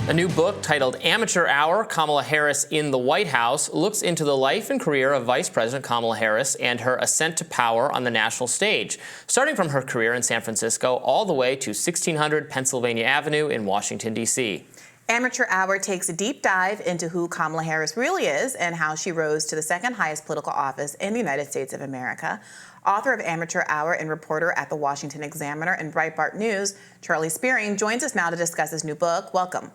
A new book titled Amateur Hour, Kamala Harris in the White House, looks into the life and career of Vice President Kamala Harris and her ascent to power on the national stage, starting from her career in San Francisco all the way to 1600 Pennsylvania Avenue in Washington, D.C. Amateur Hour takes a deep dive into who Kamala Harris really is and how she rose to the second highest political office in the United States of America. Author of Amateur Hour and reporter at the Washington Examiner and Breitbart News, Charlie Spiering, joins us now to discuss his new book. Welcome.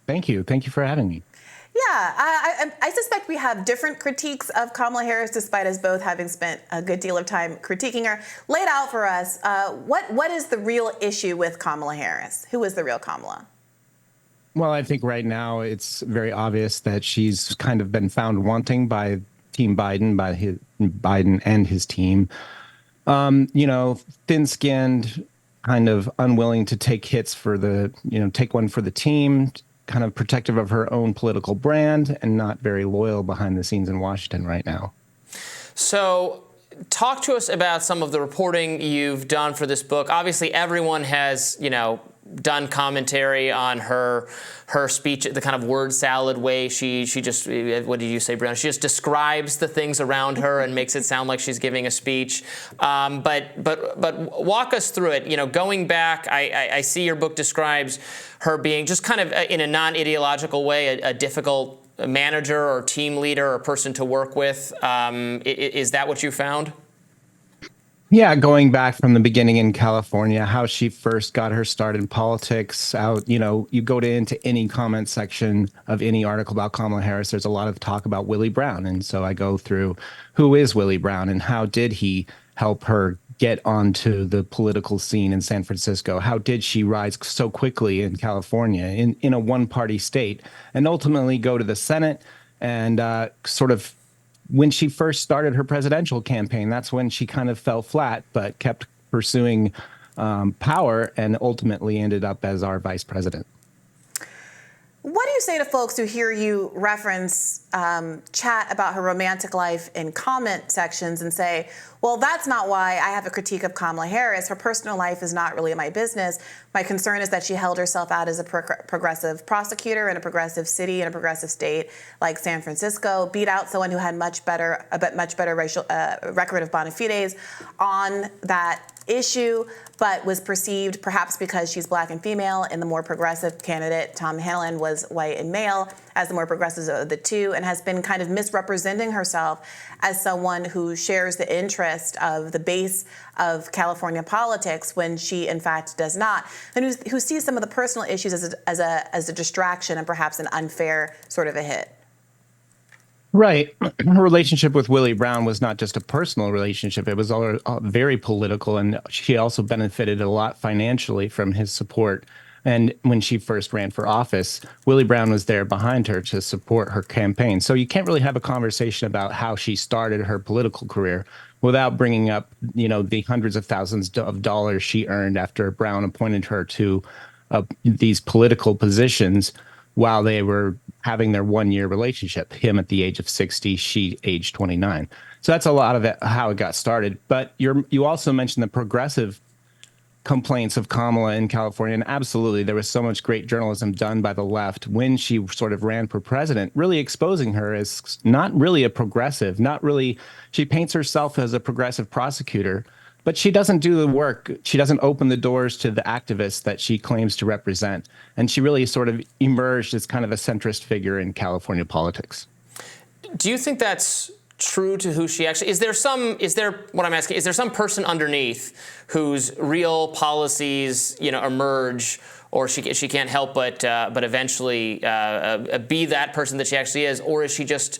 Thank you. Thank you for having me. Yeah, I suspect we have different critiques of Kamala Harris, despite us both having spent a good deal of time critiquing her. Lay it out for us. What is the real issue with Kamala Harris? Who is the real Kamala? Well, I think right now it's very obvious that she's kind of been found wanting by Team Biden, by Biden and his team. Thin-skinned, kind of unwilling to take hits for take one for the team, kind of protective of her own political brand, and not very loyal behind the scenes in Washington right now. So talk to us about some of the reporting you've done for this book. Obviously, everyone has, done commentary on her speech, the kind of word salad way she just, what did you say, Brianna? She just describes the things around her and makes it sound like she's giving a speech. But walk us through it. Going back, I see your book describes her being just kind of in a non-ideological way, a difficult manager or team leader or person to work with. Is that what you found? Yeah, going back from the beginning in California, how she first got her start in politics. You go into any comment section of any article about Kamala Harris, there's a lot of talk about Willie Brown. And so I go through who is Willie Brown and how did he help her get onto the political scene in San Francisco? How did she rise so quickly in California, in a one-party state, and ultimately go to the Senate and when she first started her presidential campaign, that's when she kind of fell flat, but kept pursuing power and ultimately ended up as our vice president. What do you say to folks who hear you reference chat about her romantic life in comment sections and say, well, that's not why I have a critique of Kamala Harris. Her personal life is not really my business. My concern is that she held herself out as a progressive prosecutor in a progressive city and a progressive state like San Francisco, beat out someone who had a much better racial record of bona fides on that issue, but was perceived, perhaps because she's black and female, and the more progressive candidate, Tom Hanlon, was white and male, as the more progressive of the two, and has been kind of misrepresenting herself as someone who shares the interest of the base of California politics when she, in fact, does not, and who sees some of the personal issues as a distraction and perhaps an unfair sort of a hit. Right. Her relationship with Willie Brown was not just a personal relationship. It was all very political, and she also benefited a lot financially from his support. And when she first ran for office, Willie Brown was there behind her to support her campaign. So you can't really have a conversation about how she started her political career without bringing up, the hundreds of thousands of dollars she earned after Brown appointed her to these political positions while they were having their one-year relationship, him at the age of 60, she age 29. So that's a lot of it, how it got started. But you also mentioned the progressive complaints of Kamala in California, and absolutely, there was so much great journalism done by the left when she sort of ran for president, really exposing her as not really a progressive, she paints herself as a progressive prosecutor, but she doesn't do the work. She doesn't open the doors to the activists that she claims to represent. And she really sort of emerged as kind of a centrist figure in California politics. Do you think that's true to who she actually is? What I'm asking, is there some person underneath whose real policies, emerge, or she can't help but eventually be that person that she actually is? Or is she just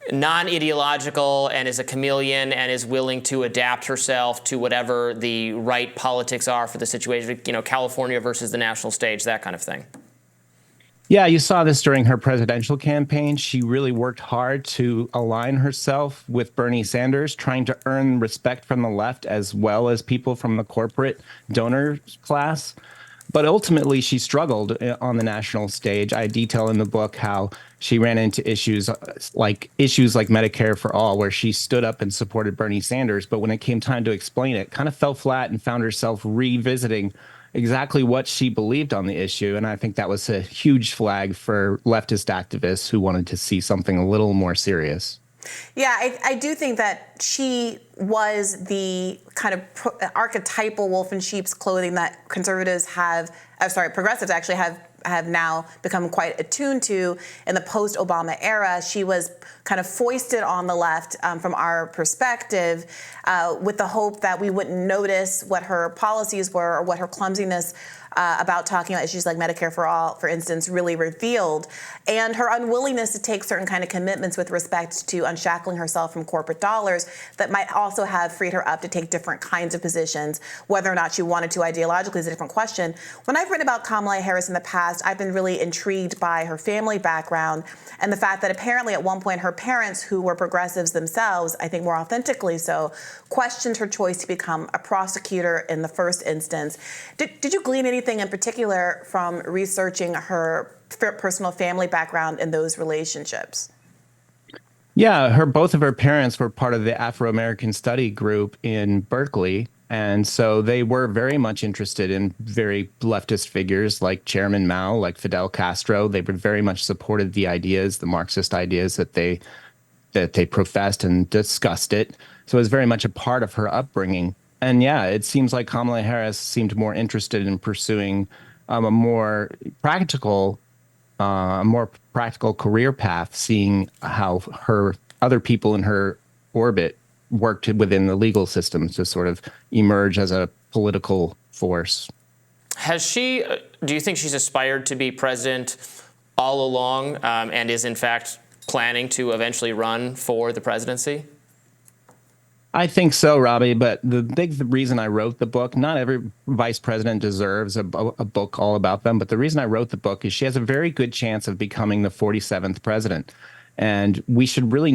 non-ideological and is a chameleon and is willing to adapt herself to whatever the right politics are for the situation, California versus the national stage, that kind of thing? Yeah, you saw this during her presidential campaign. She really worked hard to align herself with Bernie Sanders, trying to earn respect from the left as well as people from the corporate donor class. But ultimately, she struggled on the national stage. I detail in the book how she ran into issues like Medicare for All, where she stood up and supported Bernie Sanders. But when it came time to explain it, kind of fell flat and found herself revisiting exactly what she believed on the issue. And I think that was a huge flag for leftist activists who wanted to see something a little more serious. Yeah, I do think that she was the kind of archetypal wolf in sheep's clothing that conservatives progressives actually have now become quite attuned to in the post-Obama era. She was kind of foisted on the left from our perspective with the hope that we wouldn't notice what her policies were or what her clumsiness about talking about issues like Medicare for All, for instance, really revealed, and her unwillingness to take certain kind of commitments with respect to unshackling herself from corporate dollars that might also have freed her up to take different kinds of positions. Whether or not she wanted to ideologically is a different question. When I've written about Kamala Harris in the past, I've been really intrigued by her family background and the fact that apparently at one point her parents, who were progressives themselves, I think more authentically so, questioned her choice to become a prosecutor in the first instance. Did you glean anything in particular from researching her personal family background in those relationships? Yeah, both of her parents were part of the Afro-American Study group in Berkeley. And so they were very much interested in very leftist figures like Chairman Mao, like Fidel Castro. They were very much supported the ideas, the Marxist ideas that they professed and discussed it. So it was very much a part of her upbringing. And yeah, it seems like Kamala Harris seemed more interested in pursuing a more practical career path, seeing how her other people in her orbit worked within the legal system to sort of emerge as a political force. Has she, do you think she's aspired to be president all along and is in fact planning to eventually run for the presidency? I think so, Robbie, but the reason I wrote the book, not every vice president deserves a book all about them, but the reason I wrote the book is she has a very good chance of becoming the 47th president. And we should really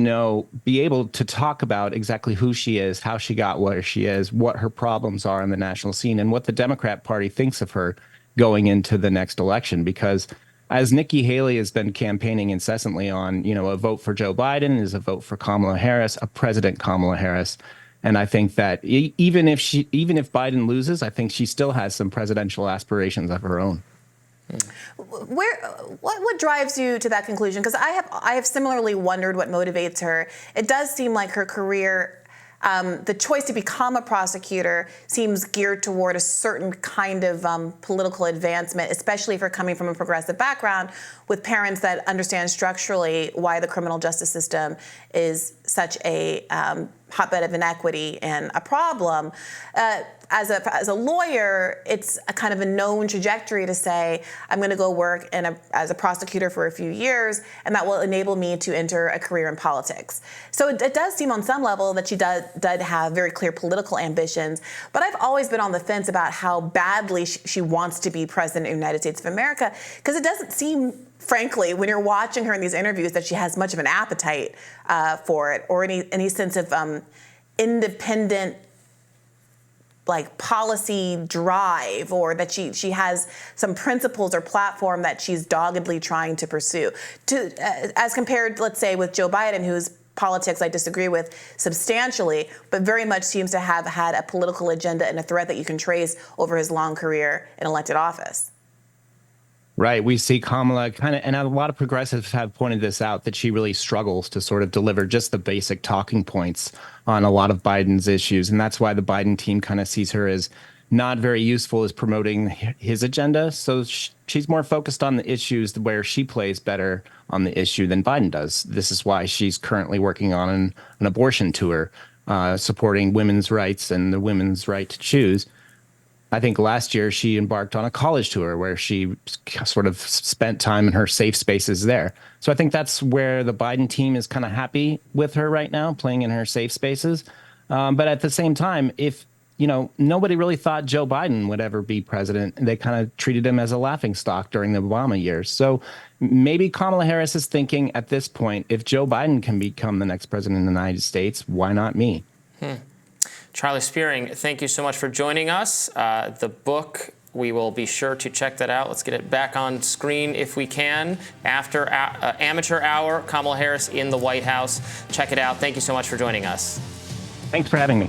be able to talk about exactly who she is, how she got where she is, what her problems are in the national scene, and what the Democrat Party thinks of her going into the next election. Because as Nikki Haley has been campaigning incessantly on, a vote for Joe Biden is a vote for Kamala Harris, a President Kamala Harris. And I think that even if Biden loses, I think she still has some presidential aspirations of her own. What drives you to that conclusion? Because I have similarly wondered what motivates her. It does seem like her career, the choice to become a prosecutor seems geared toward a certain kind of political advancement, especially if you're coming from a progressive background with parents that understand structurally why the criminal justice system is such a hotbed of inequity and a problem. As a lawyer, it's a kind of a known trajectory to say, I'm going to go work as a prosecutor for a few years, and that will enable me to enter a career in politics. So it does seem on some level that she did have very clear political ambitions, but I've always been on the fence about how badly she wants to be president of the United States of America, because it doesn't seem, frankly, when you're watching her in these interviews, that she has much of an appetite for it or any sense of independent policy drive, or that she has some principles or platform that she's doggedly trying to pursue. As compared, let's say, with Joe Biden, whose politics I disagree with substantially, but very much seems to have had a political agenda and a thread that you can trace over his long career in elected office. Right. We see Kamala and a lot of progressives have pointed this out, that she really struggles to sort of deliver just the basic talking points on a lot of Biden's issues. And that's why the Biden team kind of sees her as not very useful as promoting his agenda. So she's more focused on the issues where she plays better on the issue than Biden does. This is why she's currently working on an abortion tour, supporting women's rights and the women's right to choose. I think last year she embarked on a college tour where she sort of spent time in her safe spaces there. So I think that's where the Biden team is kind of happy with her right now, playing in her safe spaces. But at the same time, if, nobody really thought Joe Biden would ever be president, they kind of treated him as a laughingstock during the Obama years. So maybe Kamala Harris is thinking at this point, if Joe Biden can become the next president of the United States, why not me? Charlie Spiering, thank you so much for joining us. The book, we will be sure to check that out. Let's get it back on screen if we can. After Amateur Hour, Kamala Harris in the White House. Check it out. Thank you so much for joining us. Thanks for having me.